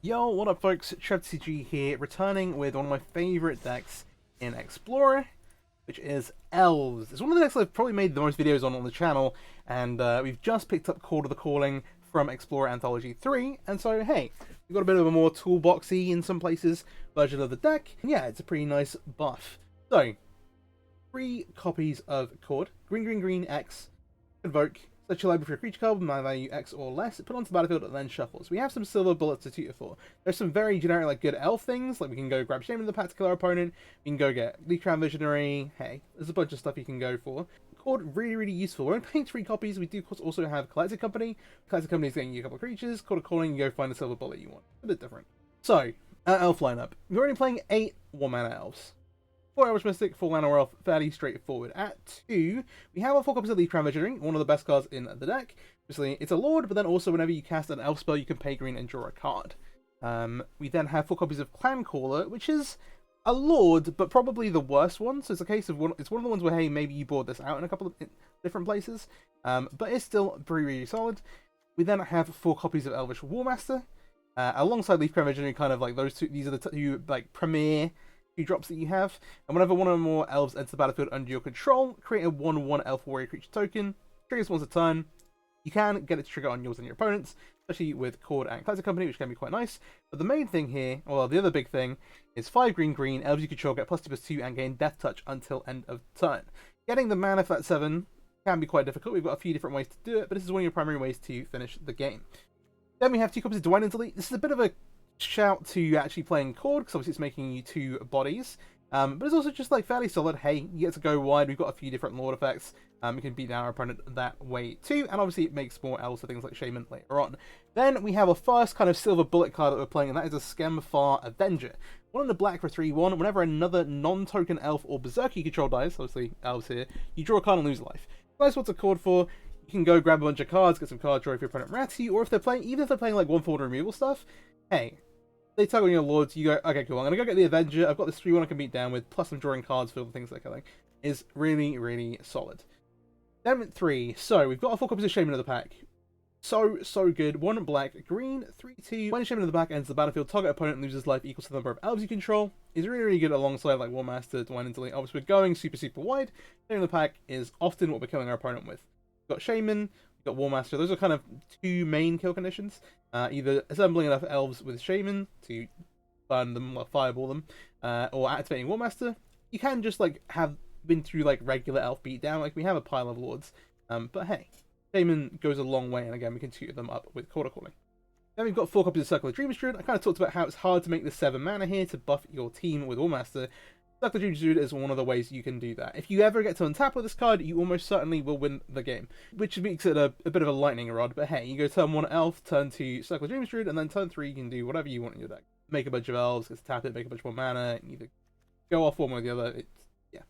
Yo, what up folks, TOOLBOX here, returning with one of my favourite decks in Explorer, which is Elves. It's one of the decks I've probably made the most videos on the channel, and we've just picked up Chord of the Calling from Explorer Anthology 3, and so hey, we've got a bit of a more toolboxy in some places version of the deck, and yeah, it's a pretty nice buff. So, 3 copies of Chord, green, X, Invoke, search your library for a creature card with mana value X or less, put onto the battlefield and then shuffle. So we have some silver bullets to tutor for. There's some very generic, like, good elf things, like we can go grab Shaman in the pack to kill our opponent, we can go get Leaf Crown Visionary, hey, there's a bunch of stuff you can go for. Chord, really useful. We're only playing 3 copies, we do of course also have Collected Company. Collected Company is getting you a couple of creatures, Chord of Calling, you go find a silver bullet you want. A bit different. So, our elf lineup. We're only playing 8 1-mana elves. 4 Elvish Mystic, 4 Llanowar Elf, fairly straightforward. At 2, we have our 4 copies of Leaf Crown Visionary, one of the best cards in the deck. Obviously, it's a Lord, but then also whenever you cast an elf spell, you can pay green and draw a card. We then have 4 copies of Clan Caller, which is a Lord, but probably the worst one. So it's a case of it's one of the ones where, hey, maybe you board this out in a couple of different places, but it's still really solid. We then have 4 copies of Elvish Warmaster, alongside Leaf Crown Visionary, kind of like those two. These are the two like premier 2 drops that you have, and whenever one or more elves enter the battlefield under your control, create a 1/1 elf warrior creature token, triggers once a turn. You can get it to trigger on yours and your opponents, especially with Chord and Collected Company, which can be quite nice. But the main thing here, well, the other big thing, is 5 green, elves you control get +2/+2 and gain Death Touch until end of turn. Getting the mana for that 7 can be quite difficult. We've got a few different ways to do it, but this is one of your primary ways to finish the game. Then we have 2 copies of Divine Intellect. This is a bit of a shout to actually playing Chord, because obviously it's making you 2 bodies, but it's also just like fairly solid. Hey, you get to go wide. We've got a few different Lord effects. We can beat down our opponent that way too, and obviously it makes more elves for things like Shaman later on. Then we have a first kind of silver bullet card that we're playing, and that is a Skemfar Avenger. 1 in the black for 3/1. Whenever another non-token elf or berserker you control dies, obviously elves here, you draw a card and lose life. That's what's a Chord for. You can go grab a bunch of cards, get some card draw if your opponent ratty, or if they're playing, even if they're playing like 1/4 removal stuff, hey, they tug on your Lords, you go, okay, cool, I'm gonna go get the Avenger, I've got this 3/1 I can beat down with, plus I'm drawing cards for all the things like that, is really solid. Then 3, so we've got our 4 copies of Shaman in the pack. So good. 1 black, green, 3/2. When Shaman in the back enters the battlefield, target opponent loses life equals to the number of elves you control. Is really good alongside like Warmaster, Divine Intellect. Obviously we're going super wide. Shaman in the pack is often what we're killing our opponent with. We've got Shaman, we've got Warmaster. Those are kind of 2 main kill conditions. Either assembling enough elves with Shaman to burn them or fireball them, or activating Warmaster. You can just like have been through like regular elf beatdown, like we have a pile of Lords, but hey, Shaman goes a long way, and again we can tutor them up with Chord of Calling. Then we've got 4 copies of Circle of Dreamers Druid. I kind of talked about how it's hard to make the 7 mana here to buff your team with Warmaster. Circle of Dreamers Druid is one of the ways you can do that. If you ever get to untap with this card, you almost certainly will win the game, which makes it a bit of a lightning rod, but hey, you go turn 1 elf, turn 2 Circle of Dreamers Druid, and then turn 3 you can do whatever you want in your deck. Make a bunch of elves, get to tap it, make a bunch more mana, either go off one way or the other. It's, yeah,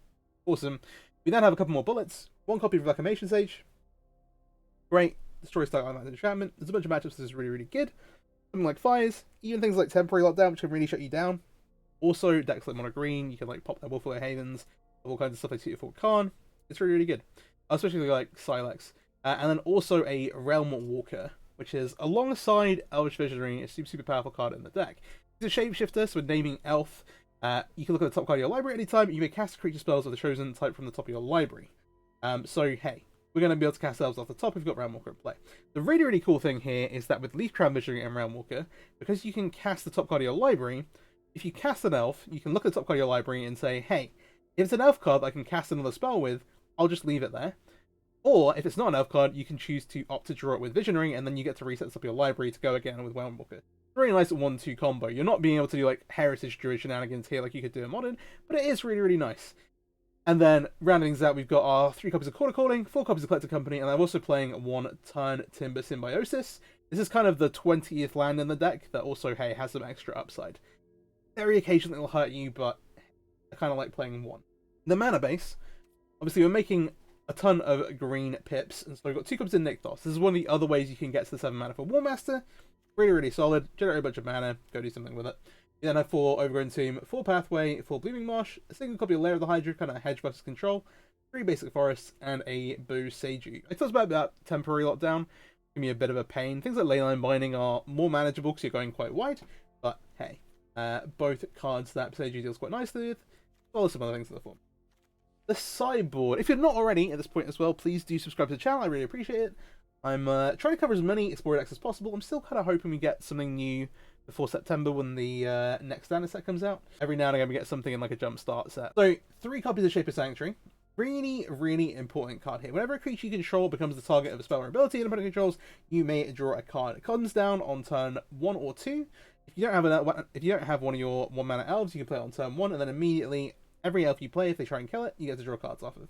awesome. We then have a couple more bullets. 1 copy of Reclamation Sage. Great. Destroy Style Automatic Enchantment. There's a bunch of matchups this is really good. Something like Fires, even things like Temporary Lockdown, which can really shut you down. Also, decks like Mono Green, you can like pop their Wolfway Havens, all kinds of stuff like Tutor for Khan. It's really good. Especially like Silex. And then also a Realm Walker, which is alongside Elvish Visionary, a super powerful card in the deck. It's a shapeshifter, so with naming Elf, you can look at the top card of your library anytime. You may cast creature spells of the chosen type from the top of your library. So hey, we're going to be able to cast Elves off the top if we've got Realm Walker in play. The really cool thing here is that with Leaf Crown Visionary and Realm Walker, because you can cast the top card of your library, if you cast an elf, you can look at the top card of your library and say, hey, if it's an elf card that I can cast another spell with, I'll just leave it there. Or, if it's not an elf card, you can choose to opt to draw it with Visionary, and then you get to reset this up your library to go again with Realm Walker. Very nice 1-2 combo. You're not being able to do like Heritage Druid shenanigans here like you could do in Modern, but it is really nice. And then, rounding things out, we've got our 3 copies of Chord of Calling, 4 copies of Collected Company, and I'm also playing 1 turn Timber Symbiosis. This is kind of the 20th land in the deck that also, hey, has some extra upside. Very occasionally it'll hurt you, but I kind of like playing 1. The mana base, obviously we're making a ton of green pips, and so we've got 2 copies of Nykthos. This is one of the other ways you can get to the 7 mana for Warmaster. Really solid. Generate a bunch of mana, go do something with it. You then have 4 Overgrown Tomb, 4 Pathway, 4 Blooming Marsh, a single copy of Lair of the Hydra, kind of hedge versus control, 3 Basic Forests, and a Boo Seiju. I talked about Temporary Lockdown. give me a bit of a pain. Things like Leyline Binding are more manageable because you're going quite wide, but hey, both cards that Psyche deals quite nicely with, as well as some other things in the form. The sideboard. If you're not already at this point as well, please do subscribe to the channel. I really appreciate it. I'm trying to cover as many Explorer decks as possible. I'm still kind of hoping we get something new before September when the next standard set comes out. Every now and again we get something in like a jump start set. So 3 copies of Shape of Sanctuary. Really, really important card here. Whenever a creature you control becomes the target of a spell or ability and opponent controls, you may draw a card. It comes down on turn 1 or 2. If you don't have one of your 1-mana elves, you can play it on turn 1, and then immediately every elf you play, if they try and kill it, you get to draw cards off of.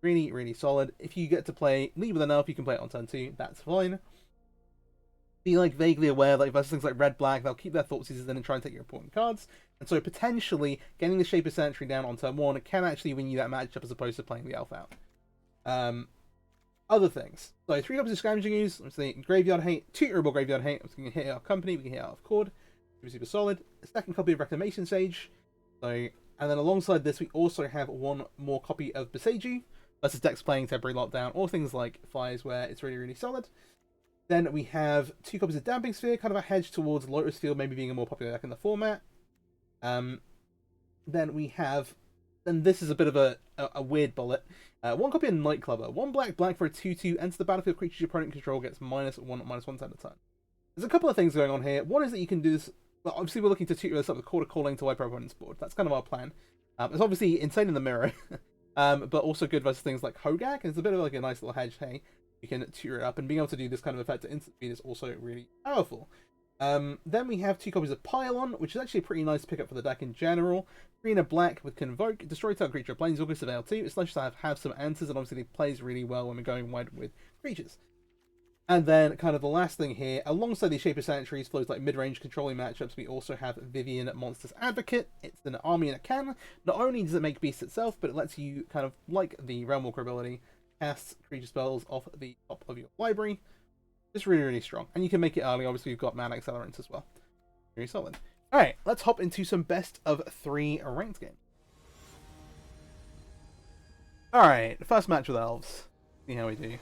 Really, really solid. If you get to play lead with an elf, you can play it on turn 2. That's fine. Be like vaguely aware that versus things like red black, they'll keep their thought seizers in and try and take your important cards. And so potentially getting the Shape of Sanctuary down on turn 1 can actually win you that matchup as opposed to playing the elf out. Other things. So 3 copies of Scavenging Ooze, obviously Graveyard Hate, Tutorable Graveyard Hate, we can hit our company, we can hit out of Chord, super solid. A second copy of Reclamation Sage. So, and then alongside this we also have 1 more copy of Boseiju versus decks playing Temporary Lockdown or things like Fires where it's really, really solid. Then we have 2 copies of Damping Sphere, kind of a hedge towards Lotus Field maybe being a more popular deck in the format. Then we have, and this is a bit of a weird bullet, 1 copy of Nightclubber. 1 black for a 2/2, enter the battlefield, creatures your opponent control gets -1/-1 at a time. There's a couple of things going on here. One is that you can do this, well, obviously we're looking to tutor this up with Chord of Calling to wipe our opponent's board. That's kind of our plan. It's obviously insane in the mirror, but also good versus things like Hogak, and it's a bit of like a nice little hedge. Hey, you can tutor it up, and being able to do this kind of effect at instant speed is also really powerful. Then we have 2 copies of Pylon, which is actually a pretty nice pickup for the deck in general. 3 and a black with Convoke, destroy target creature, Planeswalker, Surveil 2. It's nice to have some answers, and obviously it plays really well when we're going wide with creatures. And then, kind of the last thing here, alongside these Shape of Sanctuaries flows like mid-range controlling matchups, we also have Vivian Monster's Advocate. It's an army in a can. Not only does it make Beast itself, but it lets you, kind of like the Realmwalker ability, cast creature spells off the top of your library. It's really, really strong. And you can make it early. Obviously, you've got mana accelerants as well. Very solid. Alright, let's hop into some best of 3 ranked games. Alright, first match with Elves. See how we do.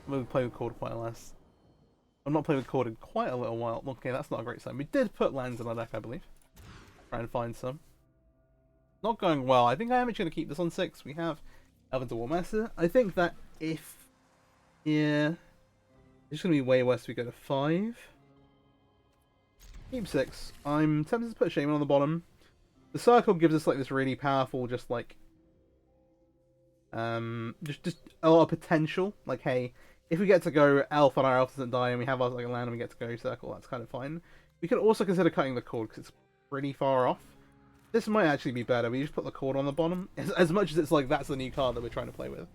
I'm going to play with Chord quite less. I've not played with Chord in quite a little while. Okay, that's not a great sign. We did put lands in our deck, I believe. Try and find some. Not going well. I think I am actually going to keep this on 6. We have Elven to War Master. I think that if... yeah... it's going to be way worse if we go to 5. Keep 6. I'm tempted to put Shaman on the bottom. The circle gives us like this really powerful, just like... just a lot of potential. Like, hey, if we get to go elf and our elf doesn't die and we have our like a land and we get to go circle, that's kind of fine. We could also consider cutting the Chord because it's pretty far off. This might actually be better. We just put the Chord on the bottom. As much as it's like that's the new card that we're trying to play with.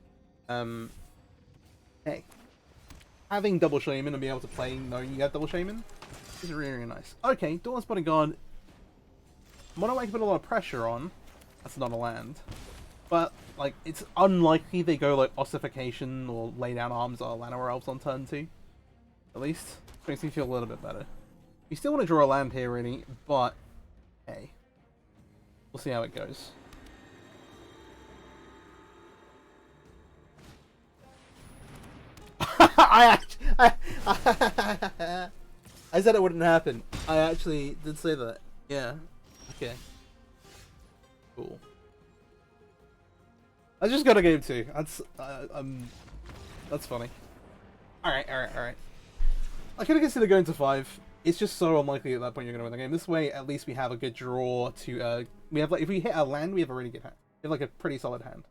Hey. Having double Shaman and being able to play knowing you have double Shaman is really, really nice. Okay, Dawnless Bodyguard. One I can put a lot of pressure on. That's not a land. But, like, it's unlikely they go, like, Ossification or Lay Down Arms or Llanowar Elves on turn 2. At least. Makes me feel a little bit better. We still want to draw a land here, really, but, hey. We'll see how it goes. I said it wouldn't happen. I actually did say that. Yeah. Okay. Cool. I just got a game 2. That's funny. Alright. I could have considered going to 5. It's just so unlikely at that point you're going to win the game. This way, at least we have a good draw to, we have, like, if we hit a land, we have a really good hand. We have, like, a pretty solid hand.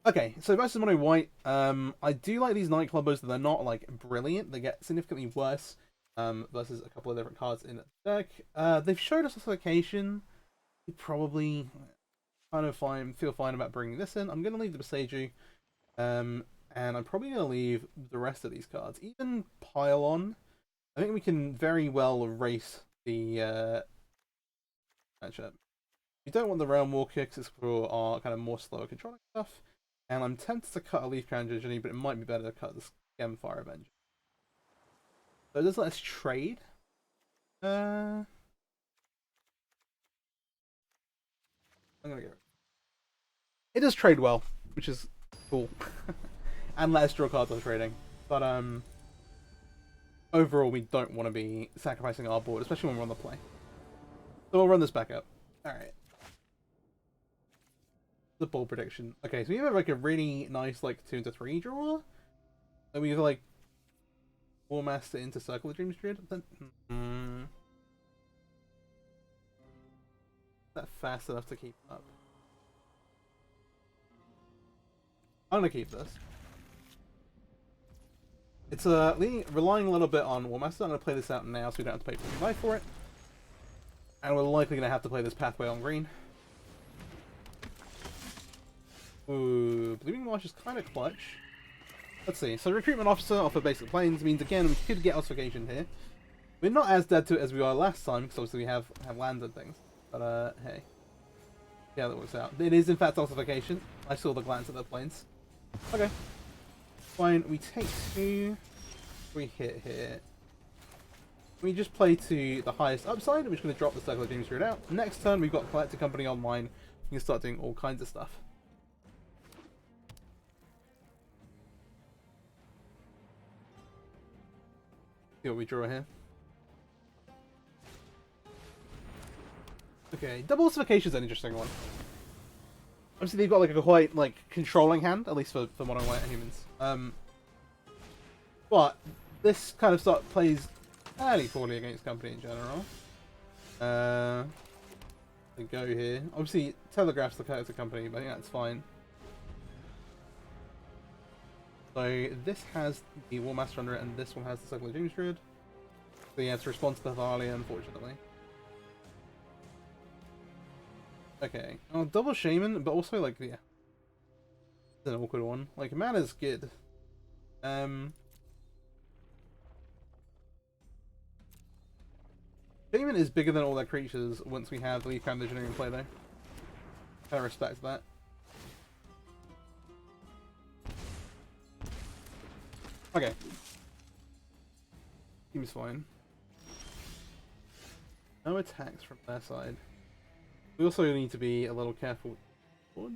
Okay, so versus Mono White, I do like these Nightclubbers, that they're not, like, brilliant. They get significantly worse, versus a couple of different cards in the deck. They've showed us Ossification. We probably kind of feel fine about bringing this in. I'm going to leave the Boseiju, and I'm probably going to leave the rest of these cards. Even Pylon, I think we can very well erase the matchup. We don't want the Realmwalker because it's for our kind of more slower controlling stuff. And I'm tempted to cut a Leaf Crown Judgenie, but it might be better to cut the Gemfire Avenger. So does let us trade. I'm gonna go. It does trade well, which is cool. And let us draw cards on trading. But overall we don't want to be sacrificing our board, especially when we're on the play. So we'll run this back up. Alright. The ball prediction. Okay, so we have like a really nice like 2-3 draw. And we have like War Master into Circle of Dreams Druid. Then that fast enough to keep up. I'm gonna keep this. It's relying a little bit on War Master. I'm gonna play this out now so we don't have to pay 45 for it. And we're likely gonna have to play this pathway on green. Ooh, Blooming Marsh is kind of clutch. Let's see. So Recruitment Officer off of Basic Planes means again we could get Ossification here. We're not as dead to it as we were last time because obviously we have lands and things. But hey, yeah, that works out. It is in fact Ossification. I saw the glance at the planes. Okay, fine. We take 2. We hit here. We just play to the highest upside. We're just going to drop the Circle of Dreams Druid out. Next turn we've got Collector Company online. We can start doing all kinds of stuff. See what we draw here. Okay, double Ossification is an interesting one. Obviously they've got like a quite like controlling hand, at least for Modern White Humans. But this kind of stuff plays fairly poorly against Company in general. They go here. Obviously it telegraphs the character Company, but I think that's fine. So this has the War Master under it, and this one has the Circle of Dreams Druid. So yeah, it's a response to Thalia, unfortunately. Okay, oh, double Shaman, but also like, yeah, it's an awkward one. Like, mana's good. Shaman is bigger than all their creatures once we have Leaf Crown Visionary in play, though. I respect that. Okay. Seems fine. No attacks from their side. We also need to be a little careful with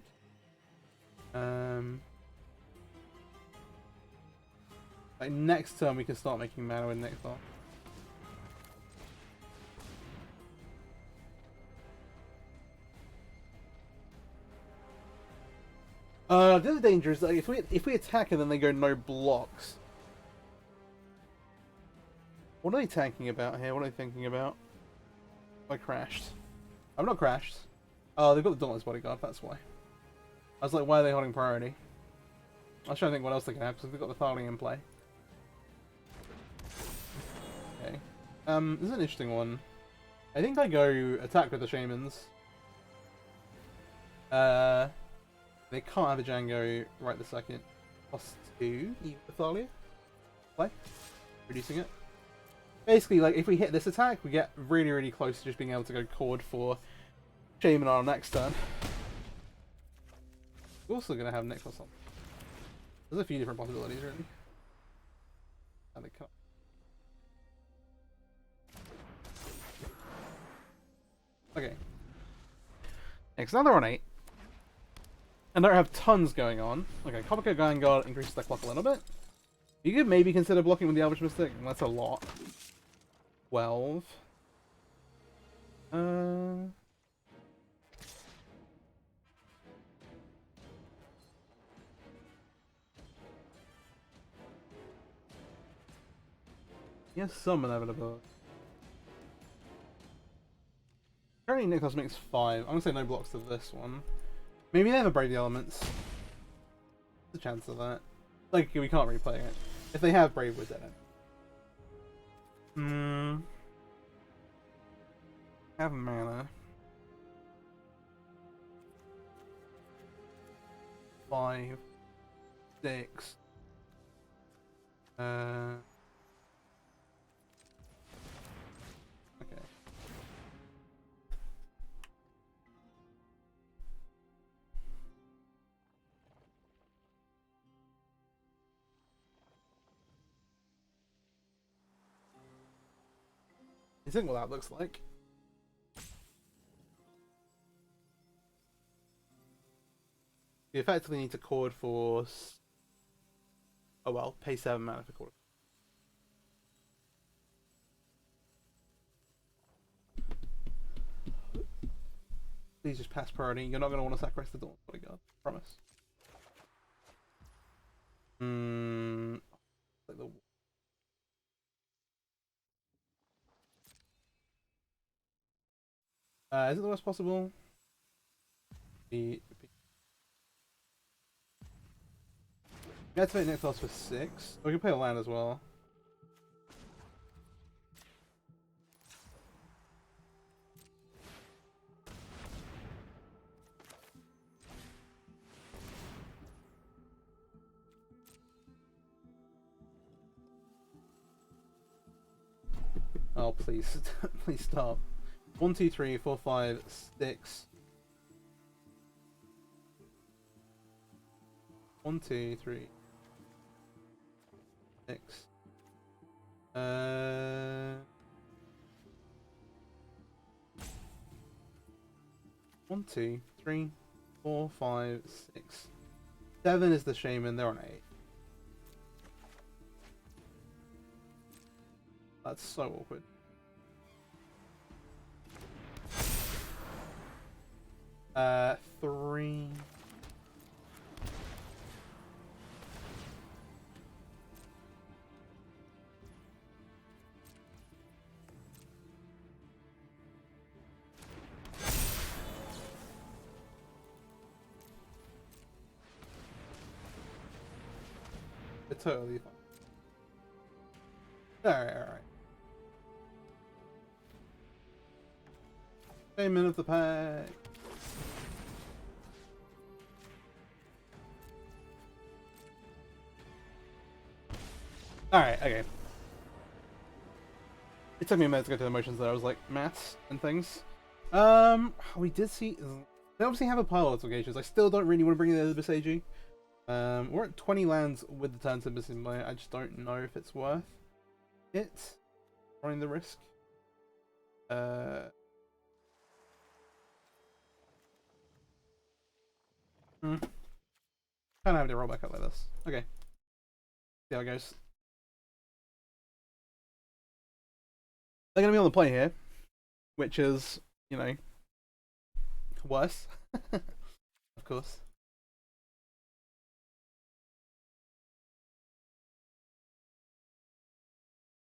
like next turn we can start making mana with Nectar. The other danger is that if we attack and then they go no blocks. What are they tanking about here? What are they thinking about? I crashed. I'm not crashed. Oh, they've got the Dauntless Bodyguard, that's why. I was like, why are they holding priority? I was trying to think what else they can have, because they've got the Thalia in play. Okay. This is an interesting one. I think I go attack with the Shamans. They can't have a Django right this second. Plus 2, even the Thalia. Play. Reducing it. Basically, like, if we hit this attack, we get really, really close to just being able to go Chord for Shaman on our next turn. We're also going to have Nick or something. There's a few different possibilities, really. And they can't. Okay. Next, now they're on 8. And don't have tons going on. Okay, Coppercoat Vanguard increases their clock a little bit. You could maybe consider blocking with the Elvish Mystic, and that's a lot. 12. Yes, some inevitability. Currently Nikos makes 5. I'm gonna say no blocks to this one. Maybe they have a Brave the Elements. There's a chance of that. Like, we can't replay it. If they have Brave, we're dead. Have mana. 5. 6. Okay. You think what that looks like? You effectively need to chord for... Oh well, pay 7 mana for chord. Please just pass priority. You're not going to want to sacrifice the Dawn Bodyguard. Promise. Like the... is it the worst possible? We activate next loss for 6. We can play a land as well. Oh please, please stop. 1, 2, 3, 4, 5, 6. 1, 2, 3, 6. 1, 2, 3, 4, 5, 6. 7 is the Shaman. They're on 8. That's so awkward. Three. It's totally fine. Alright, alright. Shaman of the pack. Alright, okay. It took me a minute to go through the motions there. I was like, maths and things. We did see... They obviously have a pile of obligations. I still don't really want to bring in the Elves AG. We're at 20 lands with the turn symbols in play. I just don't know if it's worth it. Running the risk. Kind of having to roll back up like this. Okay. See how it goes. They're going to be on the play here, which is, you know, worse. Of course.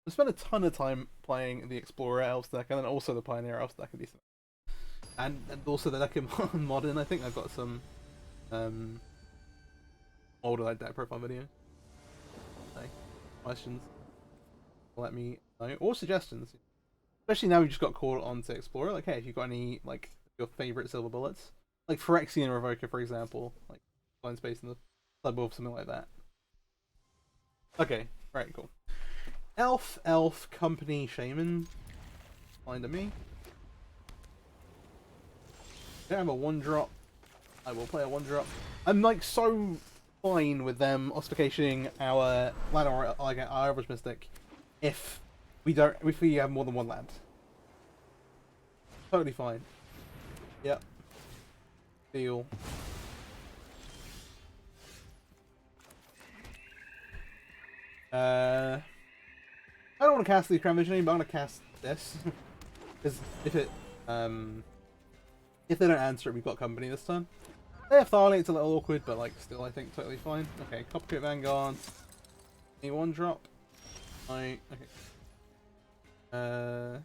I spent a ton of time playing the Explorer Elves deck, and then also the Pioneer Elves deck, and also the deck in Modern. I think I've got some older like deck profile videos. Okay. Questions? Let me know, or suggestions. Especially now we've just got called on to Explorer. Like, hey, if you've got any like your favorite silver bullets, like Phyrexian Revoker, for example, like blind space in the sideboard, something like that. Okay, right, cool. Elf, Company, Shaman. Fine to me. Don't have a 1-drop. I will play a 1-drop. I'm like so fine with them ossificating our land or like our average mystic if we have more than one land. Totally fine. Yep. Deal. I don't want to cast the Crown Visioning, but I'm gonna cast this. Because if they don't answer it, we've got company this time. They have Tharling, it's a little awkward, but like still I think totally fine. Okay, Coppercoat Vanguard. Any 1-drop? Okay. I'm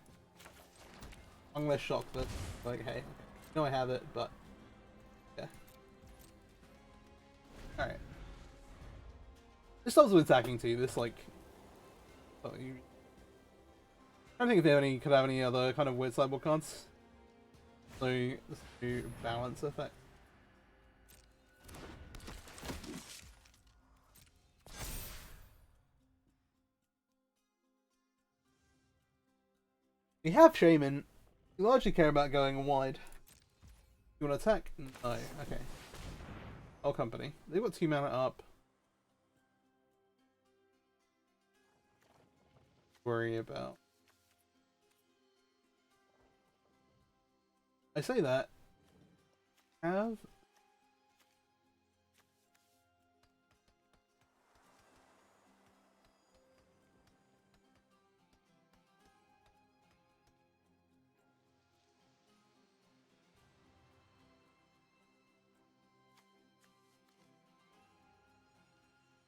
gonna shock this. Like, hey, okay. I know I have it, but yeah. Alright. This helps with attacking too. This like, I don't think if they could have any other kind of weird sideboard cards. So this new balance effect. We have Shaman. We largely care about going wide. You want to attack? No. Okay. Oh, company. They've got 2 mana up. Worry about. I say that. Have.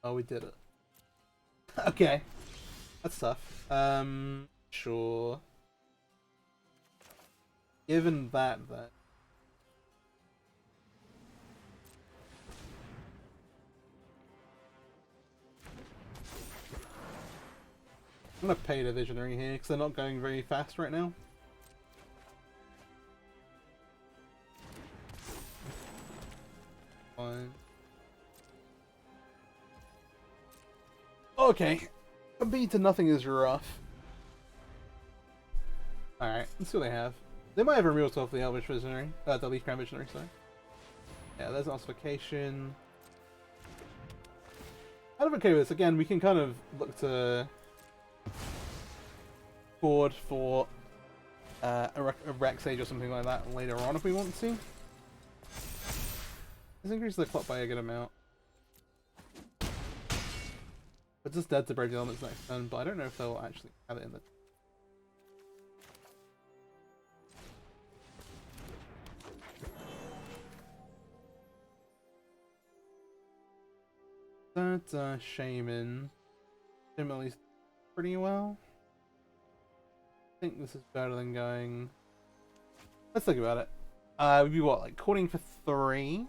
Oh, we did it. Okay. That's tough. Sure. Given that, then. I'm gonna pay the Visionary here, because they're not going very fast right now. Fine. Okay. A beat to nothing is rough. Alright, let's see what they have. They might have a real stuff for the Elvish Visionary. The Leaf Crown Visionary, sorry. Yeah, there's ossification. I'm okay with this. Again, we can kind of look to Chord for a Rex Age or something like that later on if we want to. Let's increase the clock by a good amount. It's just dead to Brave the Elements next turn, but I don't know if they'll actually have it in the... That Shaman at least pretty well. I think this is better than going... Let's think about it. We'd be what, like courting for 3?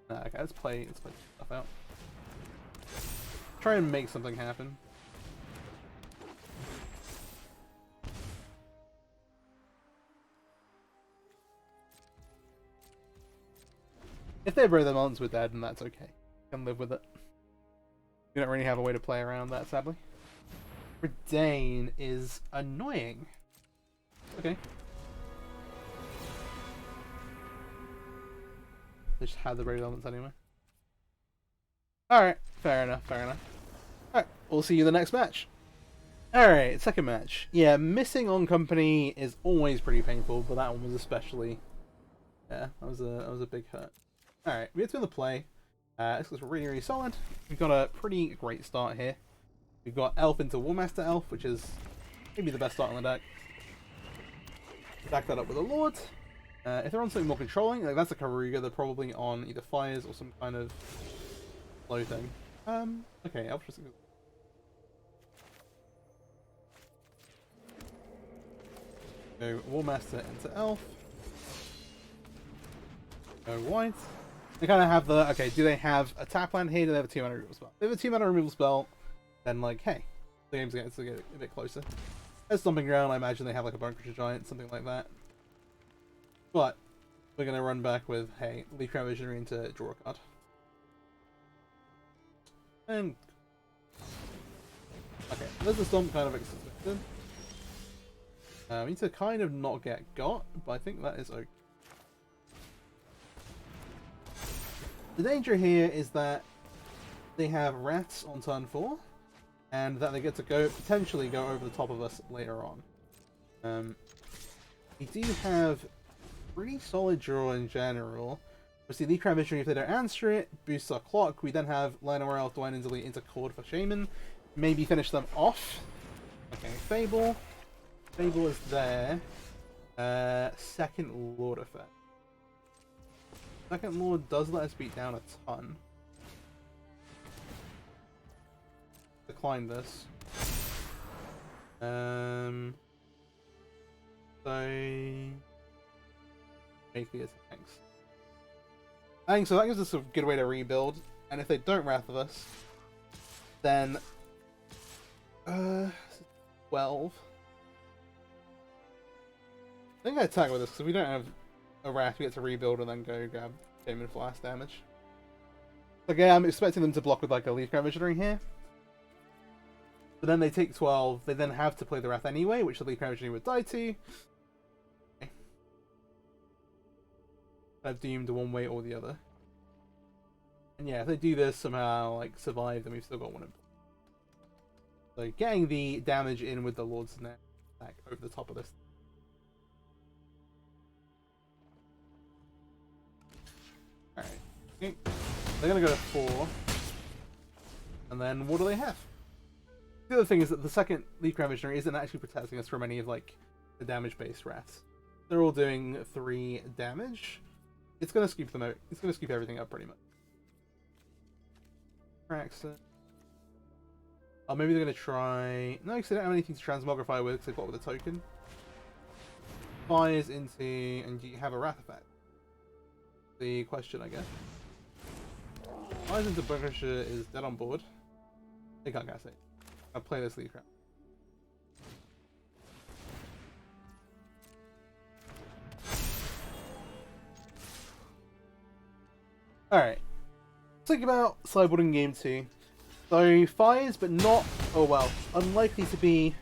Nah, okay, let's play stuff out. Try and make something happen. If they break the months with that, then that's okay. Can live with it. We don't really have a way to play around that, sadly. Redain is annoying. Okay. They just had the break elements anyway. Alright, fair enough, fair enough. Alright, we'll see you in the next match. Alright, second match. Yeah, missing on company is always pretty painful, but that one was especially... Yeah, that was a big hurt. Alright, we get to the play. This looks really, really solid. We've got a pretty great start here. We've got Elf into Warmaster Elf, which is maybe the best start on the deck. Back that up with a Lord. If they're on something more controlling, like that's a Karuga, they're probably on either Fires or some kind of slow thing. Okay, Elf just... Go Warmaster into Elf. Go White. They kind of have the... Okay, do they have a tap land here? Do they have a 2-mana removal spell? If they have a 2-mana removal spell, then, like, hey, the game's going to get a bit closer. As Stomping Ground, I imagine they have, like, a Bone Crusher Giant, something like that. But we're going to run back with, hey, Leaf Crown Visionary into draw a card. And... Okay, there's the Stomp kind of expected. We need to kind of not get got, but I think that is okay. The danger here is that they have rats on turn 4, and that they get to potentially go over the top of us later on. We do have pretty solid draw in general. Obviously, Leaf Crown Visionary, if they don't answer it, boosts our clock. We then have Lionel Royale, Dwayne and Delete into Chord for Shaman. Maybe finish them off. Okay, Fable. Fable is there. Second Lord effect. Second Lord does let us beat down a ton. Decline this. So... Make the attacks. I think so that gives us a good way to rebuild. And if they don't Wrath of us, then... 12. I think I attack with this because we don't have a Wrath, we get to rebuild and then go grab Shaman for last damage. Okay, I'm expecting them to block with like a Leaf Crown Visionary here. But then they take 12, they then have to play the Wrath anyway, which the Leaf Crown Visionary would die to. Okay. I've doomed one way or the other. And yeah, if they do this somehow, like survive, then we've still got one in. So getting the damage in with the Lord's Net back over the top of this. Alright. Okay. They're gonna go to 4. And then what do they have? The other thing is that the second Leaf Crown Visionary isn't actually protecting us from any of like the damage-based rats. They're all doing 3 damage. It's gonna scoop them out. It's gonna scoop everything up pretty much. Traxxas. Oh, maybe they're going to try... No, because they don't have anything to transmogrify with, because they've got with a token. Fires into... And you have a Wrath effect. The question, I guess. Fires into Bunkersher is dead on board. They can't gas it. I'll play this lead crap. Alright. Let's think about sideboarding game 2. So, fires, but not... Oh well. Unlikely to be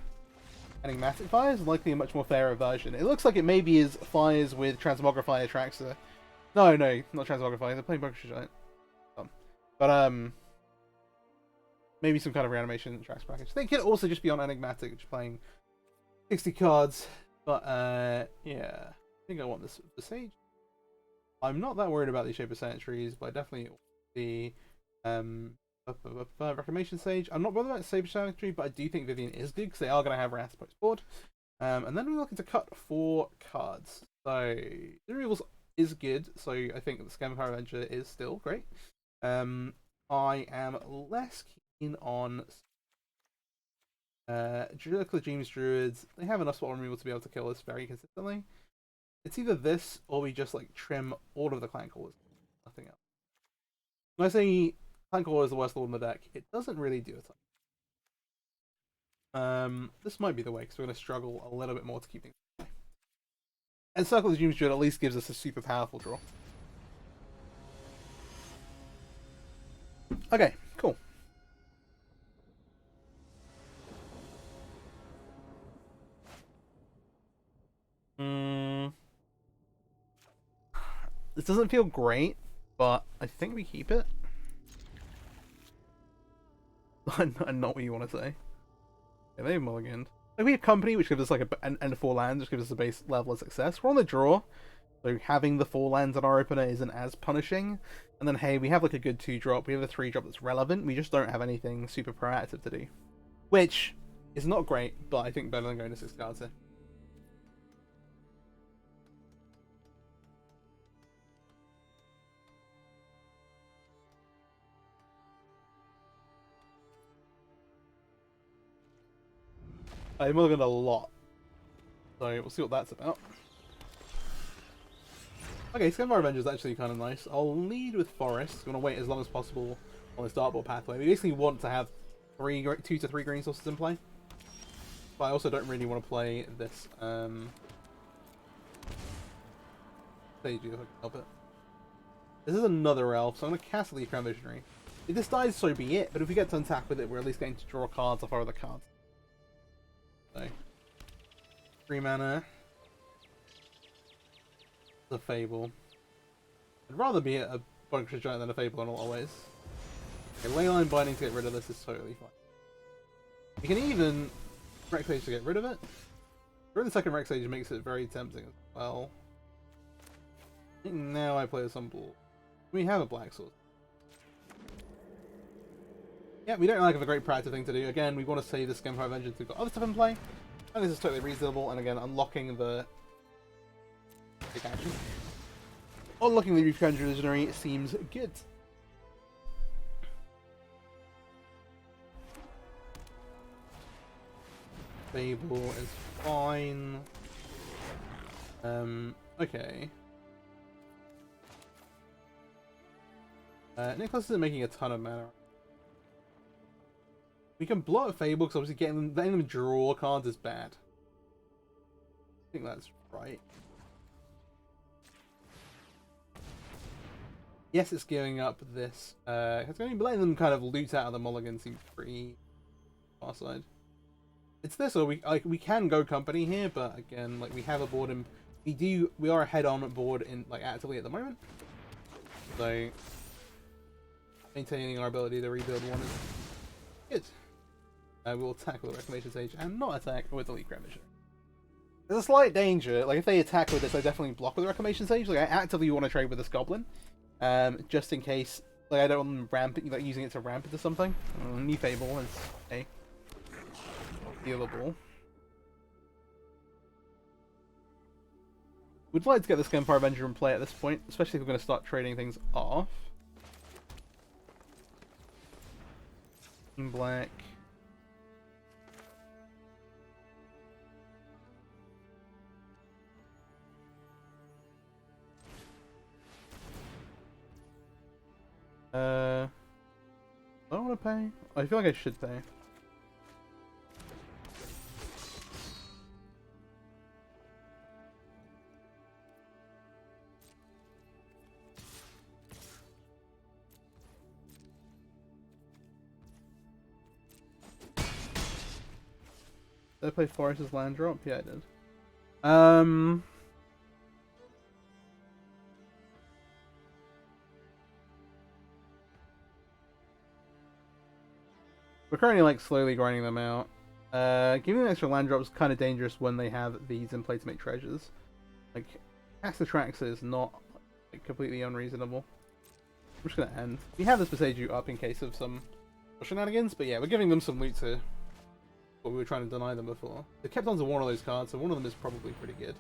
enigmatic fires. Likely a much more fairer version. It looks like it maybe is fires with Transmogrifier Traxxas. No, not Transmogrifier. They're playing Bunkersher Giant. But, maybe some kind of reanimation tracks package. They could also just be on enigmatic, just playing 60 cards. But, yeah. I think I want this for Sage. I'm not that worried about the Shape of Sentries, but I definitely the Reclamation Sage. I'm not bothered about Saber Sentry, but I do think Vivian is good because they are going to have Wrath post board. And then we're looking to cut 4 cards. So the removals is good. So I think the Scam Power Avenger is still great. I am less keen on Druidical Dreams Druids. They have enough spot removal to be able to kill us very consistently. It's either this, or we just like trim all of the Clan Callers. Nothing else. When I say Clan Caller is the worst lord in the deck, it doesn't really do a ton. This might be the way, because we're going to struggle a little bit more to keep things away. And Circle of Dreams Druid at least gives us a super powerful draw. Okay, cool. This doesn't feel great, but I think we keep it. And not what you want to say. Yeah, they've mulliganed. Like, we have Company, which gives us like and 4 lands, which gives us a base level of success. We're on the draw, so having the 4 lands on our opener isn't as punishing. And then, hey, we have like a good 2-drop, we have a 3-drop that's relevant, we just don't have anything super proactive to do. Which is not great, but I think better than going to 6 cards here. I mulliganed a lot, so we'll see what that's about. Okay, Scam Power Avenger is actually kind of nice. I'll lead with Forest. I'm going to wait as long as possible on this dartboard pathway. We basically want to have 2 to 3 green sources in play. But I also don't really want to play this. Sage, if I can help it. This is another elf, so I'm going to cast Leaf Crown Visionary. If this dies, so be it, but if we get to untap with it, we're at least getting to draw cards off our other cards. So, 3 mana. The Fable. I'd rather be a Bunkersher Giant than a Fable in a lot of ways. Okay, Leyline Binding to get rid of this is totally fine. You can even Rex Sage to get rid of it. Or the second Rex Sage makes it very tempting as well. I think now I play this on blue. We have a black source. Yeah, we don't like have a great proactive thing to do. Again, we want to save this Scam Power Avenger to got other stuff in play. I think this is totally reasonable, and again, unlocking the big action. Unlocking the Reef Conjure Visionary seems good. Fable is fine. Okay. Nicholas isn't making a ton of mana. We can block Fable because obviously letting them draw cards is bad. I think that's right. Yes, it's giving up this. Letting them kind of loot out of the mulligan seems pretty far side. It's this, or we can go Company here, but again, like we have a board and we are ahead on board in like actively at the moment. So maintaining our ability to rebuild one is good. We'll attack with the Reclamation Sage and not attack with the Leaf Crown Visionary. There's a slight danger. Like if they attack with this, I definitely block with the Reclamation Sage. Like I actively want to trade with this Goblin, just in case. Like I don't want them like using it to ramp into something. New Fable is okay. Dealable. We'd like to get this Scam Power Avenger in play at this point, especially if we're going to start trading things off. In black. I don't want to pay. I feel like I should pay. Did I play Forest's land drop? Yeah, I did. We're currently like slowly grinding them out. Giving them extra land drops is kind of dangerous when they have these in play to make treasures. Like, cast attracts is not like, completely unreasonable. I'm just gonna end. We have this Besage up in case of some shenanigans, but yeah, we're giving them some loot to what we were trying to deny them before. They kept on to one of those cards, so one of them is probably pretty good.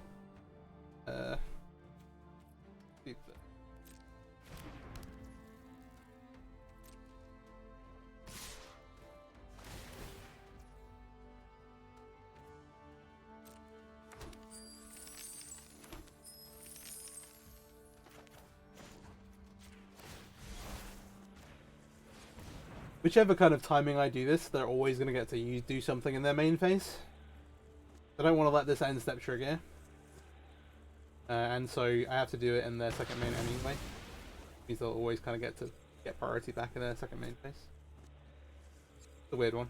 Whichever kind of timing I do this, they're always going to get to do something in their main phase. I don't want to let this end step trigger. And so I have to do it in their second main anyway. Means they'll always kind of get priority back in their second main phase. It's a weird one.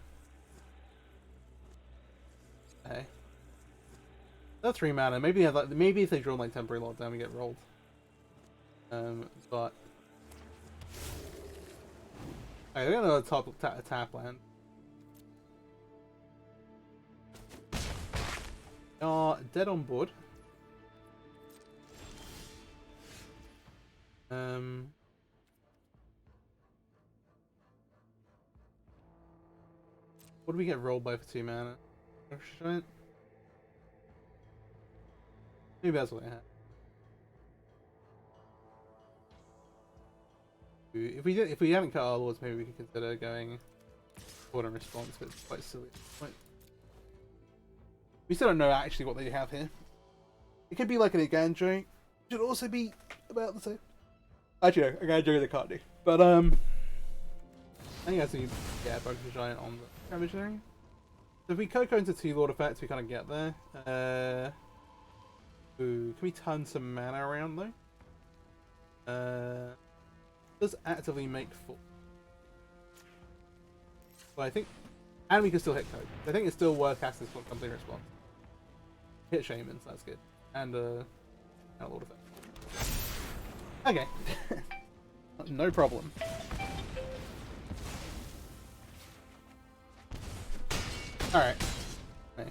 Hey. They're 3 mana. Maybe if they draw like temporary lockdown, we get rolled. But I got another tap land. Dead on board. What do we get rolled by for 2 mana? Maybe that's what I had. If we haven't cut our lords, maybe we could consider going order and response, but it's quite silly. We still don't know actually what they have here. It could be like an Aganjo. It should also be about the same. Actually, no, Aganjo they can't do. But I think that's the Focus Giant on the Visionary. So if we Coco into 2 Lord effects, we kind of get there. Can we turn some mana around though? Does actively make 4. But I think, and we can still hit code. I think it's still worth casting complete response. Hit Shaman, so that's good. And a Lord effect. Okay. No problem. Alright. Okay.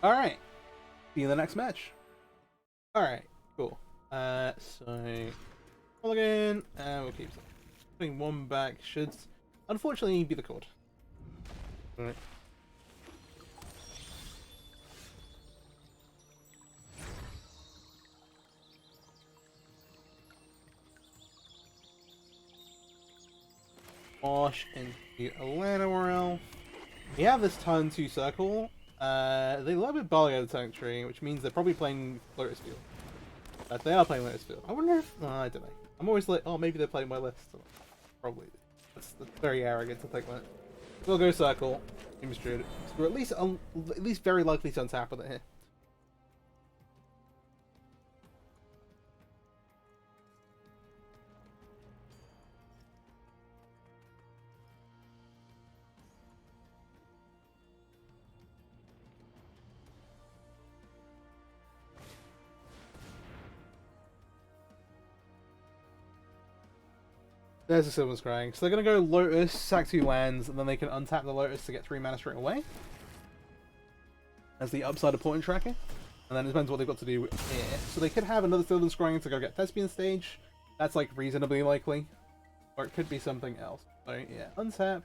Alright. See you in the next match. Alright, cool. So mulligan, and we'll keep putting 1 back. Should unfortunately be the chord. Alright. Wash into Atlanta Morale. We have this turn 2 circle. They love it Barley out of the Sanctuary, which means they're probably playing Lotus Field. They are playing Lotus Field. I wonder if... I don't know. I'm always like, oh, maybe they're playing my list. Probably. That's very arrogant to think that. We'll go circle. We're at least very likely to untap with it here. There's the Silver Scrying. So they're going to go Lotus, sack 2 lands, and then they can untap the Lotus to get 3 mana straight away. As the upside of Point Tracker. And then it depends what they've got to do here. So they could have another Silver Scrying to go get Thespian Stage. That's like reasonably likely. Or it could be something else. So yeah, untap.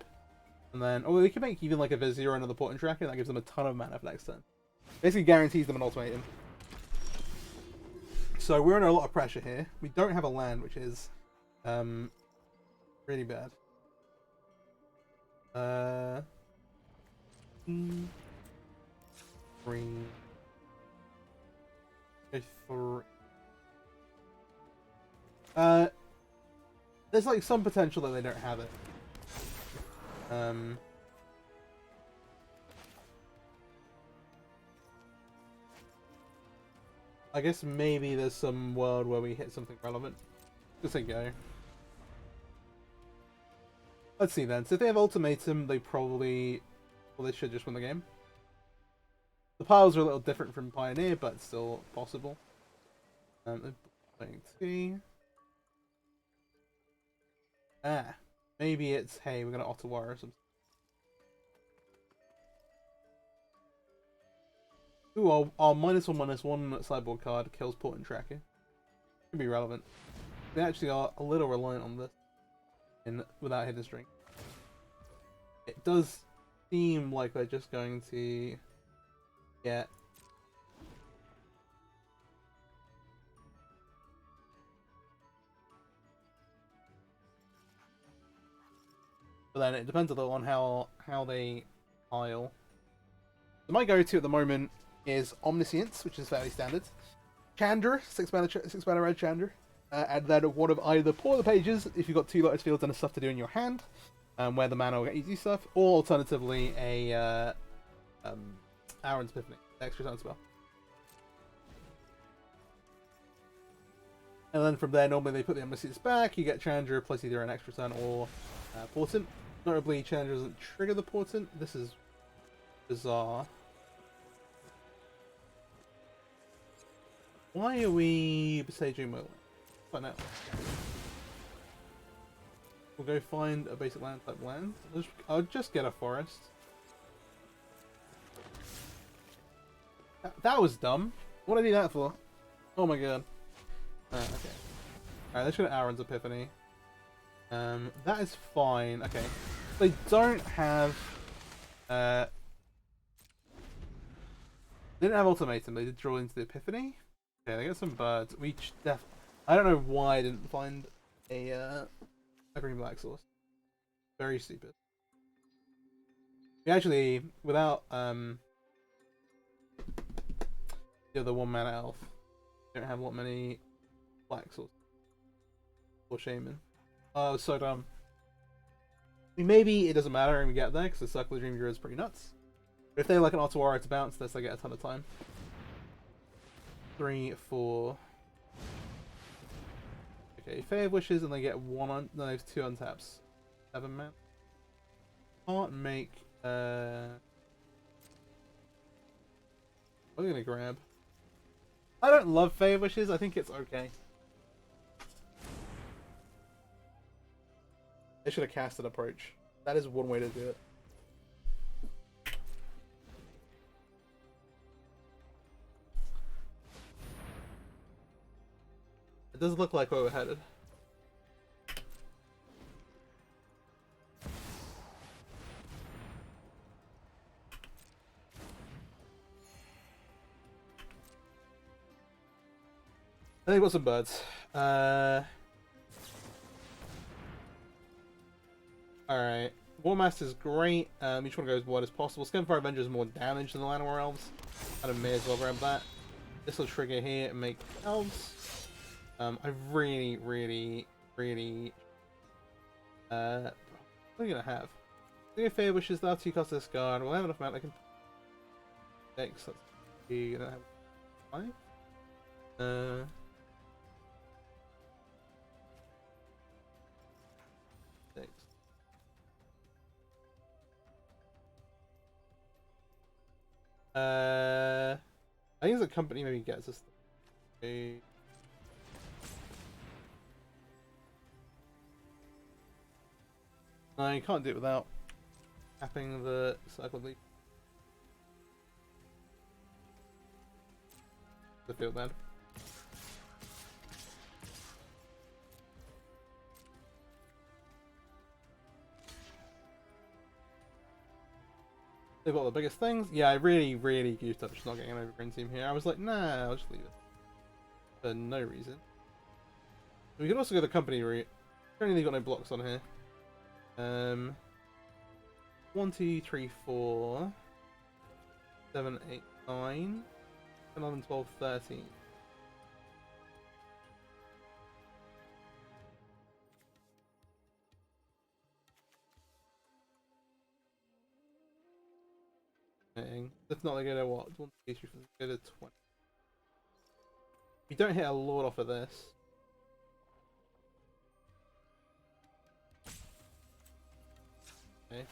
And then, they could make even like a Vizier or another Point Tracker, and that gives them a ton of mana for next turn. Basically guarantees them an ultimatum. So we're under a lot of pressure here. We don't have a land, which is Really bad. Green. Go for. There's like some potential that they don't have it. I guess maybe there's some world where we hit something relevant. Just say go. Let's see then. So if they have ultimatum, they probably, well, they should just win the game. The piles are a little different from Pioneer, but still possible. Playing T. Ah, maybe it's, hey, we're gonna Ottawa or something. Ooh, our -1/-1 sideboard card kills Portent Tracker. Could be relevant. They actually are a little reliant on this without Hidden String. It does seem like they're just going to get. But then it depends a little on how they pile. So my go-to at the moment is Omniscience, which is fairly standard. Chandra, 6 mana red Chandra. Add that at one of either pour the pages if you've got 2 Lotus Fields and a stuff to do in your hand, where the mana will get easy stuff, or alternatively a Aaron's Epiphany, extra turn spell. And then from there, normally they put the Omniscience back, you get Chandra, plus either an extra turn or Portent. Notably, Chandra doesn't trigger the Portent. This is bizarre. Why are we besieging Merlin? Find out. We'll go find a basic land type land. I'll just get a forest. That was dumb. What did I need that for? Oh my god. Okay. Alright, let's go to Aaron's Epiphany. That is fine. Okay. They don't have they didn't have ultimatum, they did draw into the Epiphany. Okay, they got some birds. I don't know why I didn't find a green black source. Very stupid. We actually, without the other 1-mana elf, don't have what many black sources. Or Shaman. Oh, so dumb. I mean, maybe it doesn't matter and we get there because the Circle of Dream Druid is pretty nuts. But if they like an Ottawa to bounce this, they get a ton of time. 3, 4. Okay, Fae of Wishes and they get 1 on. No, they have 2 untaps. 7 man. Can't make. What are we gonna grab? I don't love Fae of Wishes. I think it's okay. They should have casted Approach. That is one way to do it. It does look like where we're headed. I think we've got some birds. Alright. Warmaster's great. Each one goes as wide as possible. Scamfire Avenger is more damage than the Llanowar Elves. I may as well grab that. This will trigger here and make Elves. I really, what are we gonna have? Three Fair Wishes, they'll 2 cost this card. We'll have enough mana I can. 6, that's 2, gonna have 5. 6. I think the company maybe gets us. Okay. No, you can't do it without tapping the Circle of Leaf. The field then. They've got the biggest things. Yeah, I really goofed up just not getting an overgreen team here. I was like, nah, I'll just leave it. For no reason. We could also go the company route. Currently got no blocks on here. 1, 2, 3, 4, 7, 8, 9, 11, 12, 13. If not, they're gonna what? 1, 2, 3, 4, go to 20. You don't hit a lot off of this. Okay.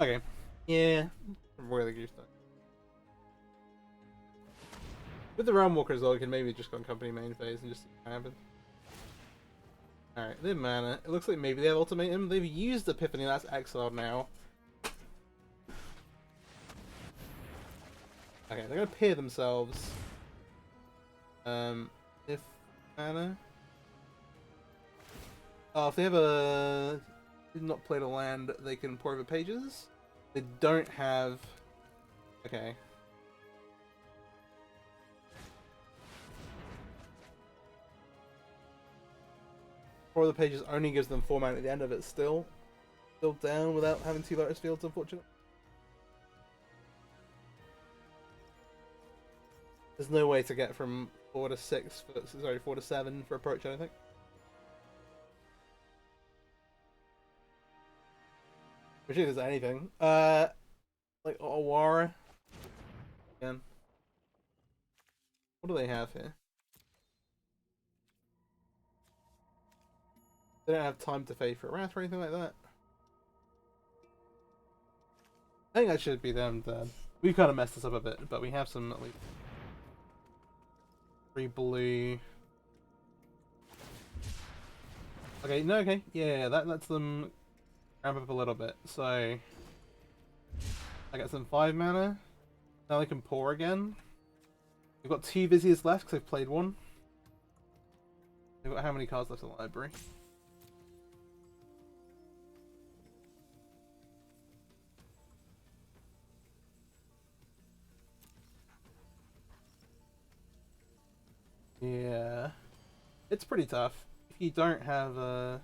Okay. Yeah. Really good stuff. With the Realm Walker as well, you can maybe just go on company main phase and just see what happens. Alright, they have mana. It looks like maybe they have Ultimatum. They've used Epiphany, that's exiled now. Okay, they're gonna pair themselves. If mana. Oh, if they have a did not play the land, they can pour over pages. They don't have. Okay. Pour the pages only gives them 4 mana at the end of it. Still down without having 2 Lotus Fields, unfortunately. There's no way to get from 4 to 6. Sorry, 4 to 7 for approach. I don't think. Which if there's anything. Like Awara. Again. What do they have here? They don't have time to fade for a wrath or anything like that. I think that should be them then. We've kind of messed this up a bit, but we have some at least 3 blue. Okay, no, okay, yeah, that lets them ramp up a little bit. So I got some 5 mana. Now they can pour again. We've got 2 Viziers left because they've played 1. They've got how many cards left in the library? Yeah, it's pretty tough if you don't have a.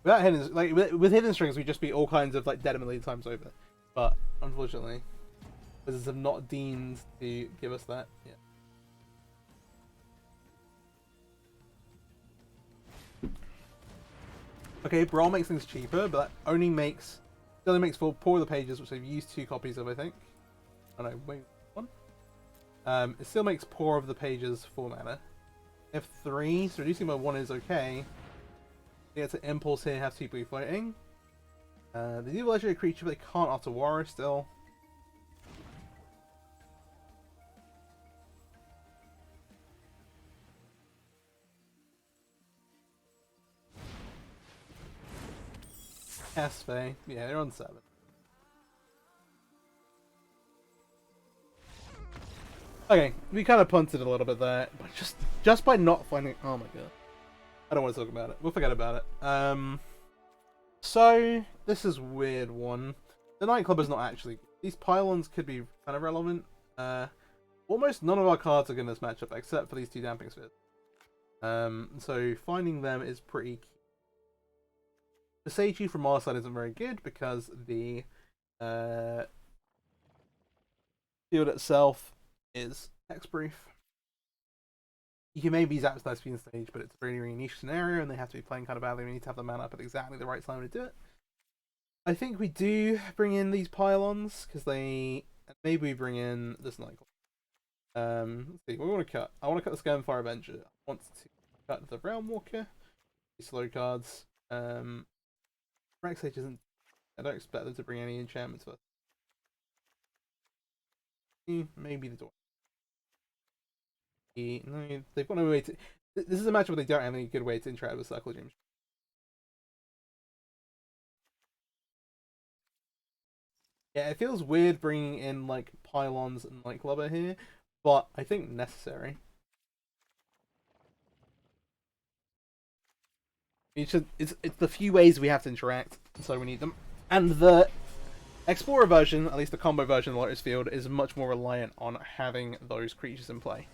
Without hidden, like with hidden strings, we just beat all kinds of like dead a million times over. But unfortunately, wizards have not deemed to give us that yet. Okay, Brawl makes things cheaper, but that only makes. It only makes for Pour the Pages, which they've used 2 copies of, I think. Oh no, wait, 1. It still makes Pour of the Pages 4 mana. F3, so reducing by 1 is okay. They get to Impulse here, have 2 blue floating. They do legendary creature, but they can't after Warrior still. Casfe, yeah, they're on 7. Okay, we kind of punted a little bit there, but just by not finding. Oh my god, I don't want to talk about it. We'll forget about it. So this is weird one. The Nightclub is not actually. These pylons could be kind of relevant. Almost none of our cards are in this matchup except for these 2 Damping Spheres. So finding them is pretty key. The Seiji from our side isn't very good because the field itself is hexproof. You can maybe zap Nice Bean stage, but it's a really, really niche scenario and they have to be playing kind of badly. We need to have the mana up at exactly the right time to do it. I think we do bring in these pylons because they. Maybe we bring in this Nightclub. Let's see, what we want to cut. I want to cut the Skernfire Avenger. I want to cut the Realm Walker. These slow cards. Rex Age isn't. I don't expect them to bring any enchantments first. Maybe the door. No, they've got no way to. This is a matchup where they don't have any good way to interact with Circle Dreams. Yeah, it feels weird bringing in like pylons and like Nightclubber here, but I think necessary. It's the few ways we have to interact, so we need them. And the Explorer version, at least the combo version of Lotus Field, is much more reliant on having those creatures in play.